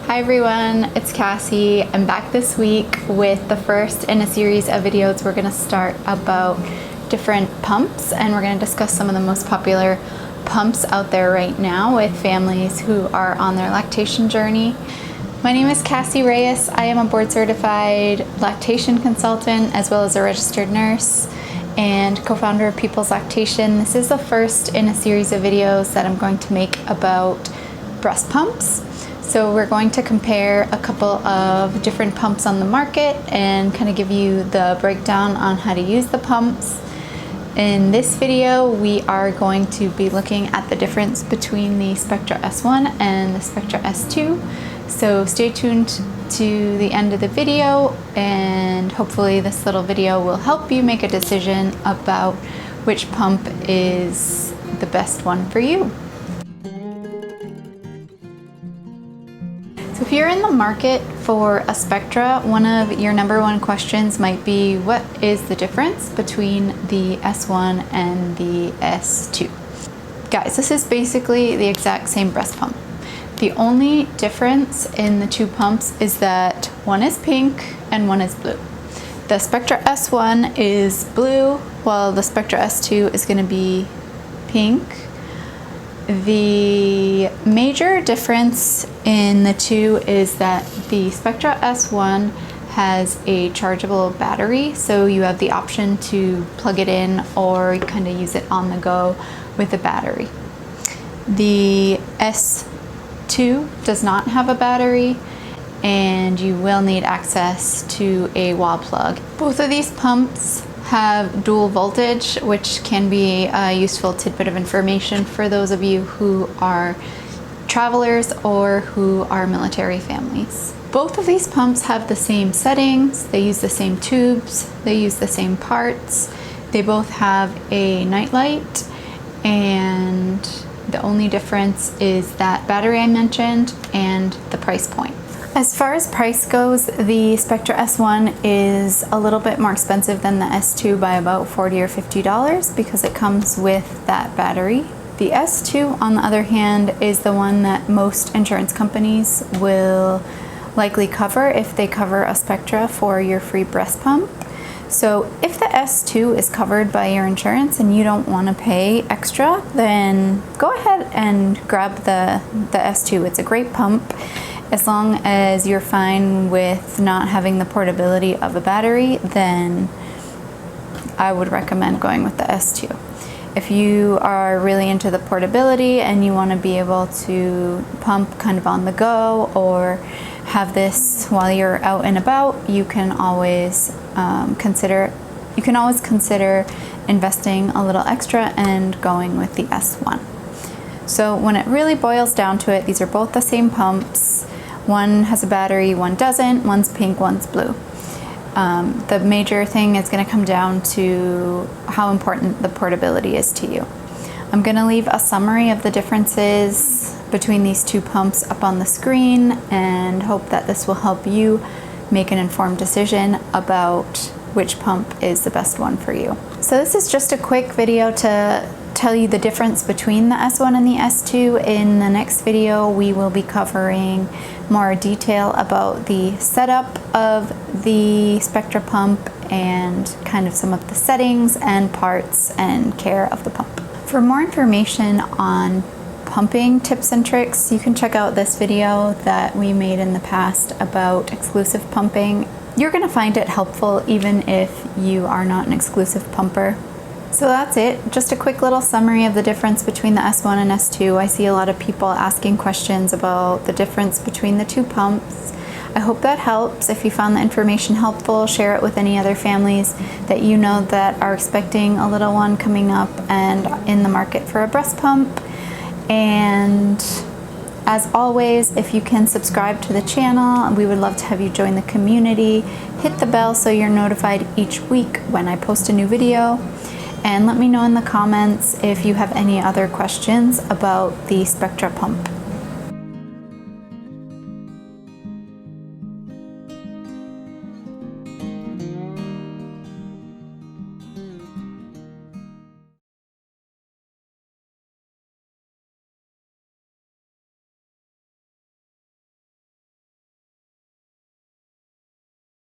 Hi everyone, it's Cassie. I'm back this week with the first in a series of videos. We're going to start about different pumps, and we're going to discuss some of the most popular pumps out there right now with families who are on their lactation journey. My name is Kassi Reyes. I am a board certified lactation consultant as well as a registered nurse and co-founder of People's Lactation. This is the first in a series of videos that I'm going to make about breast pumps. So we're going to compare a couple of different pumps on the market and kind of give you the breakdown on how to use the pumps. In this video, we are going to be looking at the difference between the Spectra S1 and the Spectra S2. So stay tuned to the end of the video, and hopefully this little video will help you make a decision about which pump is the best one for you. So if you're in the market for a Spectra, one of your number one questions might be, what is the difference between the S1 and the S2? Guys, this is basically the exact same breast pump. The only difference in the two pumps is that one is pink and one is blue. The Spectra S1 is blue, while the Spectra S2 is going to be pink. The major difference in the two is that the Spectra S1 has a chargeable battery, so you have the option to plug it in or kind of use it on the go with the battery. The S2 does not have a battery, and you will need access to a wall plug. Both of these pumps have dual voltage, which can be a useful tidbit of information for those of you who are travelers or who are military families. Both of these pumps have the same settings, they use the same tubes, they use the same parts, they both have a nightlight, and the only difference is that battery I mentioned and the price point. As far as price goes, the Spectra S1 is a little bit more expensive than the S2 by about $40 or $50 because it comes with that battery. The S2, on the other hand, is the one that most insurance companies will likely cover if they cover a Spectra for your free breast pump. So if the S2 is covered by your insurance and you don't want to pay extra, then go ahead and grab the S2. It's a great pump. As long as you're fine with not having the portability of a battery, then I would recommend going with the S2. If you are really into the portability and you want to be able to pump kind of on the go or have this while you're out and about, you can always consider investing a little extra and going with the S1. So when it really boils down to it, these are both the same pumps. One has a battery, one doesn't. One's pink, one's blue. The major thing is going to come down to how important the portability is to you. I'm going to leave a summary of the differences between these two pumps up on the screen and hope that this will help you make an informed decision about which pump is the best one for you. So this is just a quick video to tell you the difference between the S1 and the S2. In the next video, we will be covering more detail about the setup of the Spectra pump and kind of some of the settings and parts and care of the pump. For more information on pumping tips and tricks, you can check out this video that we made in the past about exclusive pumping. You're going to find it helpful even if you are not an exclusive pumper. So that's it, just a quick little summary of the difference between the S1 and S2. I see a lot of people asking questions about the difference between the two pumps. I hope that helps. If you found the information helpful, share it with any other families that you know that are expecting a little one coming up and in the market for a breast pump. And as always, if you can subscribe to the channel, we would love to have you join the community. Hit the bell so you're notified each week when I post a new video. And let me know in the comments if you have any other questions about the Spectra pump.